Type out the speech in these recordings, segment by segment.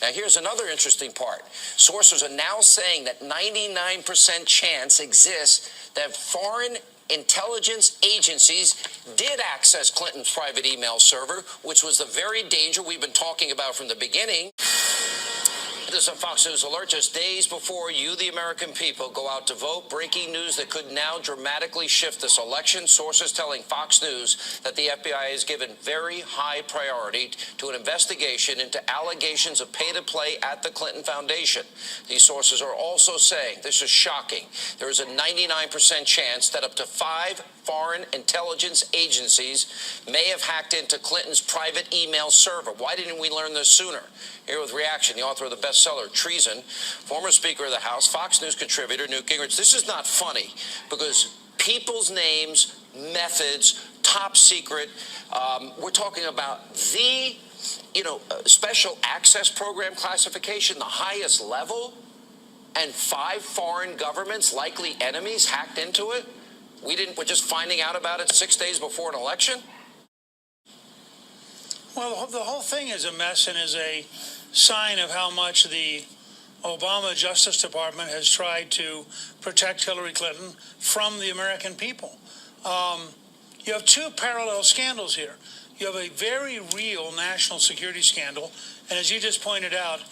Now, here's another interesting part. Sources are now saying that 99% chance exists that foreign intelligence agencies did access Clinton's private email server, which was the very danger we've been talking about from the beginning. This is a Fox News alert. Just days before you, the American people, go out to vote, breaking news that could now dramatically shift this election. Sources telling Fox News that the FBI has given very high priority to an investigation into allegations of pay-to-play at the Clinton Foundation. These sources are also saying, this is shocking, there is a 99% chance that up to 5 foreign intelligence agencies may have hacked into Clinton's private email server. Why didn't we learn this sooner? Here with reaction, the author of the bestseller Treason, former Speaker of the House, Fox News contributor Newt Gingrich. This is not funny because people's names, methods, top secret. We're talking about the, special access program classification, the highest level, and 5 foreign governments, likely enemies, hacked into it. We're just finding out about it 6 days before an election? Well, the whole thing is a mess and is a sign of how much the Obama Justice Department has tried to protect Hillary Clinton from the American people. You have 2 parallel scandals here. You have a very real national security scandal, and as you just pointed out,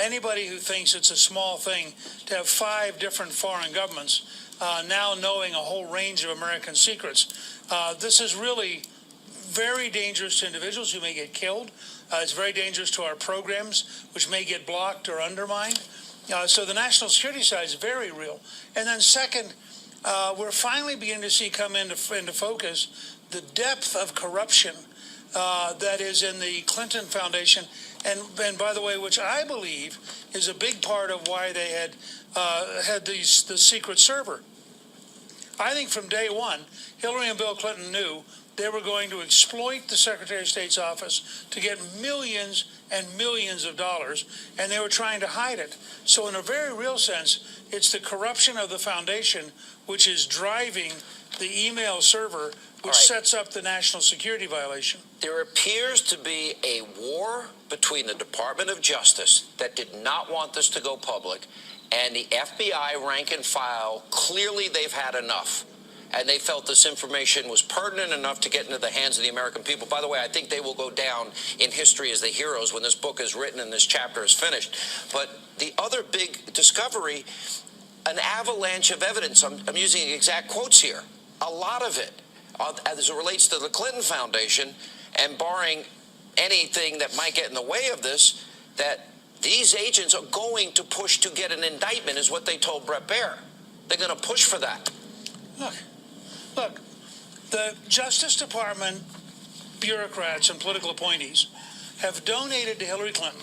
anybody who thinks it's a small thing to have 5 different foreign governments now knowing a whole range of American secrets, this is really very dangerous to individuals who may get killed. It's very dangerous to our programs, which may get blocked or undermined. So the national security side is very real. And then second, we're finally beginning to see come into focus the depth of corruption that is in the Clinton Foundation. And by the way, which I believe is a big part of why they had the secret server. I think from day one, Hillary and Bill Clinton knew they were going to exploit the Secretary of State's office to get millions and millions of dollars, and they were trying to hide it. So in a very real sense, it's the corruption of the foundation which is driving the email server, which sets up the national security violation. There appears to be a war between the Department of Justice that did not want this to go public and the FBI rank and file. Clearly they've had enough. And they felt this information was pertinent enough to get into the hands of the American people. By the way, I think they will go down in history as the heroes when this book is written and this chapter is finished. But the other big discovery, an avalanche of evidence, I'm using exact quotes here, a lot of it, as it relates to the Clinton Foundation, and barring anything that might get in the way of this, that these agents are going to push to get an indictment, is what they told Bret Baier. They're going to push for that. Look, the Justice Department bureaucrats and political appointees have donated to Hillary Clinton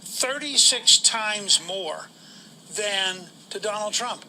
36 times more than to Donald Trump.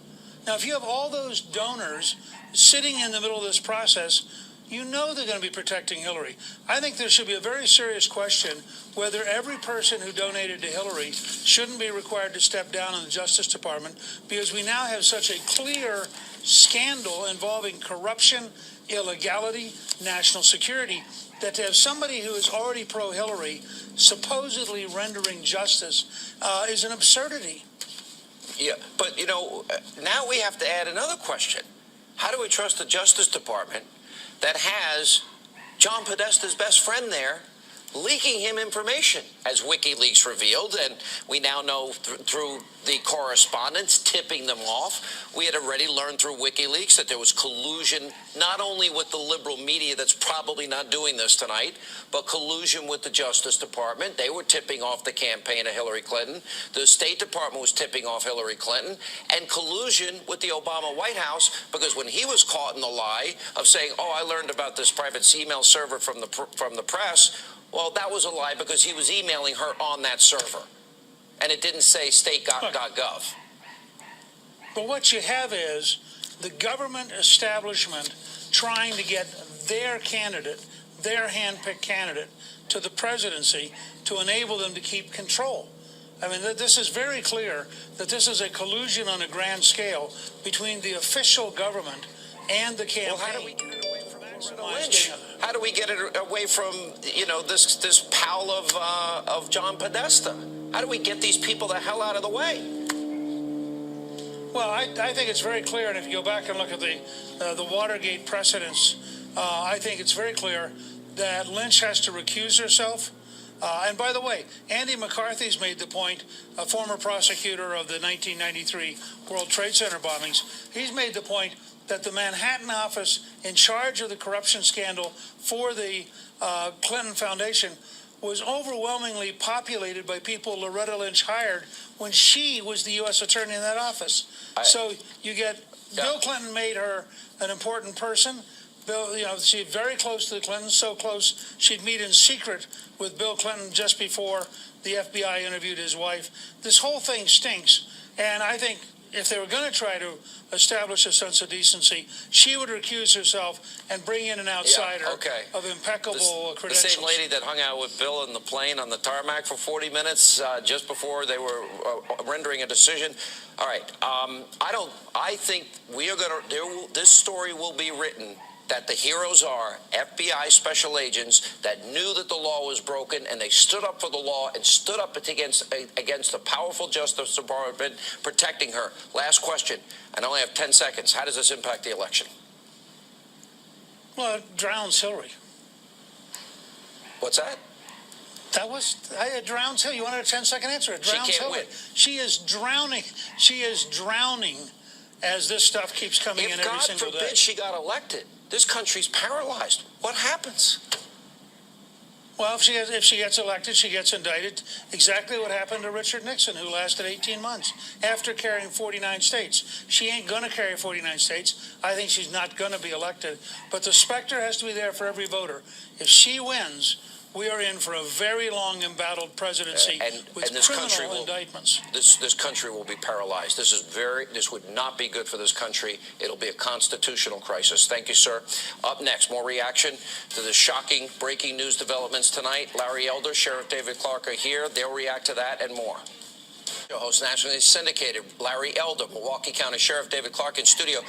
Now, if you have all those donors sitting in the middle of this process, you know they're going to be protecting Hillary. I think there should be a very serious question whether every person who donated to Hillary shouldn't be required to step down in the Justice Department, because we now have such a clear scandal involving corruption, illegality, national security, that to have somebody who is already pro-Hillary supposedly rendering justice is an absurdity. Yeah, but, now we have to add another question. How do we trust the Justice Department that has John Podesta's best friend there leaking him information, as WikiLeaks revealed, and we now know through the correspondence tipping them off. We had already learned through WikiLeaks that there was collusion not only with the liberal media that's probably not doing this tonight, but collusion with the Justice Department. They were tipping off the campaign of Hillary Clinton. The State Department was tipping off Hillary Clinton, and collusion with the Obama White House, because when he was caught in the lie of saying, I learned about this private email server from the press, well, that was a lie because he was emailing her on that server. And it didn't say state.gov. But what you have is the government establishment trying to get their candidate, their hand-picked candidate, to the presidency to enable them to keep control. I mean, this is very clear that this is a collusion on a grand scale between the official government and the campaign. Well, how do we get it away from Lynch? How do we get it away from, this pal of John Podesta? How do we get these people the hell out of the way? Well, I think it's very clear, and if you go back and look at the Watergate precedents, I think it's very clear that Lynch has to recuse herself. And by the way, Andy McCarthy's made the point, a former prosecutor of the 1993 World Trade Center bombings, he's made the point that the Manhattan office in charge of the corruption scandal for the Clinton Foundation was overwhelmingly populated by people Loretta Lynch hired when she was the U.S. attorney in that office. So you get Bill Clinton made her an important person. Bill, she's very close to the Clintons, so close she'd meet in secret with Bill Clinton just before the FBI interviewed his wife. This whole thing stinks, and I think if they were going to try to establish a sense of decency, she would recuse herself and bring in an outsider of impeccable credentials. The same lady that hung out with Bill in the plane on the tarmac for 40 minutes just before they were rendering a decision. All right, I think we are going to. This story will be written that the heroes are FBI special agents that knew that the law was broken, and they stood up for the law and stood up against the powerful Justice Department protecting her. Last question. I only have 10 seconds. How does this impact the election? Well, it drowns Hillary. What's that? It drowns Hillary. You wanted a 10-second answer. It drowns She can't Hillary. win. She is drowning. She is drowning as this stuff keeps coming in every single day. If God forbid she got elected, this country's paralyzed. What happens? Well, if she gets elected, she gets indicted. Exactly what happened to Richard Nixon, who lasted 18 months after carrying 49 states. She ain't going to carry 49 states. I think she's not going to be elected. But the specter has to be there for every voter. If she wins, we are in for a very long embattled presidency with this criminal indictments. This country will be paralyzed. This would not be good for this country. It'll be a constitutional crisis. Thank you, sir. Up next, more reaction to the shocking breaking news developments tonight. Larry Elder, Sheriff David Clarke are here. They'll react to that and more. Your host, nationally syndicated, Larry Elder, Milwaukee County Sheriff David Clarke in studio.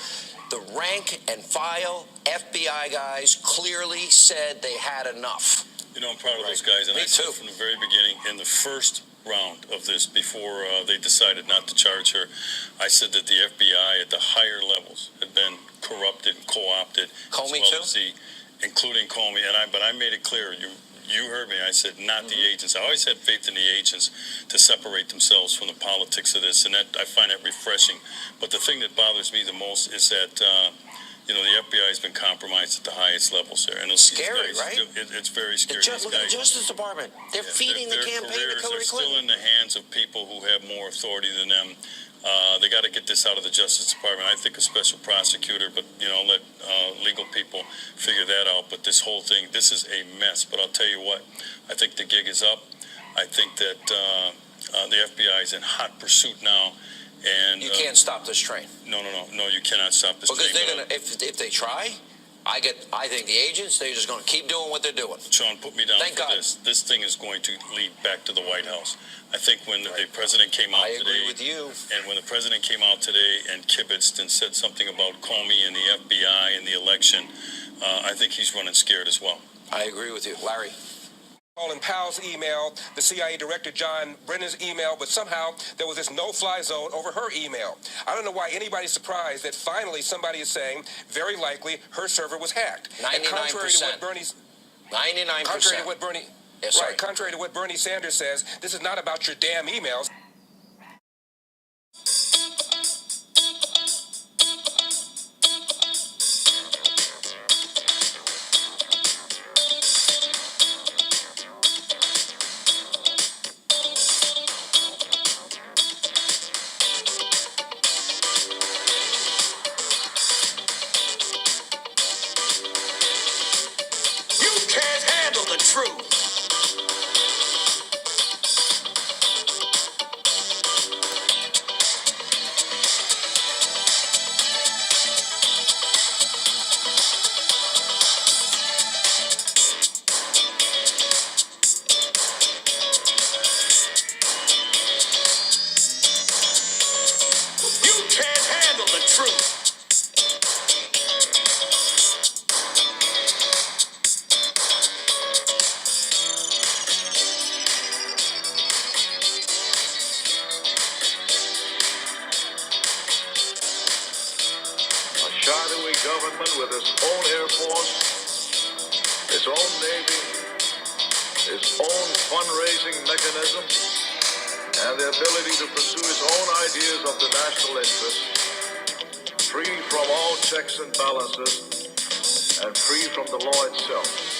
The rank and file FBI guys clearly said they had enough. I'm proud of those guys, and Me I said too. from the very beginning, in the first round of this, before they decided not to charge her, I said that the FBI at the higher levels had been corrupted and co-opted, Comey including Comey. But I made it clear. You heard me. I said not the agents. I always had faith in the agents to separate themselves from the politics of this, and that I find that refreshing. But the thing that bothers me the most is that. The FBI has been compromised at the highest levels there. And Scary, guys, right? It's very scary. Look at the Justice Department. They're feeding the campaign to Hillary Clinton. They're still in the hands of people who have more authority than them. They got to get this out of the Justice Department. I think a special prosecutor, but, let legal people figure that out. But this whole thing, this is a mess. But I'll tell you what, I think the gig is up. I think that the FBI is in hot pursuit now. And you can't stop this train. No, you cannot stop this train. Because they're gonna, if they try, I think the agents, they're just going to keep doing what they're doing. Sean, put me down for this. This thing is going to lead back to the White House. I think when the president came out today, I agree with you. And when the president came out today and kibitzed and said something about Comey and the FBI and the election, I think he's running scared as well. I agree with you, Larry. Colin Powell's email, the CIA Director John Brennan's email, but somehow there was this no-fly zone over her email. I don't know why anybody's surprised that finally somebody is saying very likely her server was hacked. 99%. And contrary to what Bernie 99%. Contrary to what Bernie yes, right, contrary to what Bernie Sanders says, this is not about your damn emails. government with its own Air Force, its own Navy, its own fundraising mechanism, and the ability to pursue its own ideas of the national interest, free from all checks and balances, and free from the law itself.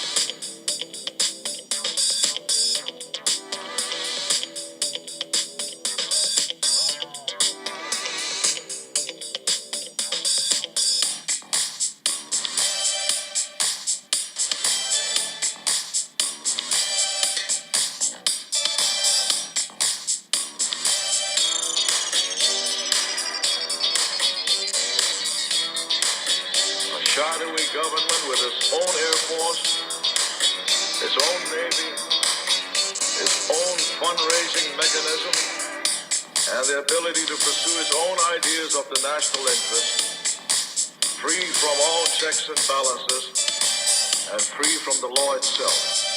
Shadowy government with its own Air Force, its own Navy, its own fundraising mechanism, and the ability to pursue its own ideas of the national interest, free from all checks and balances, and free from the law itself.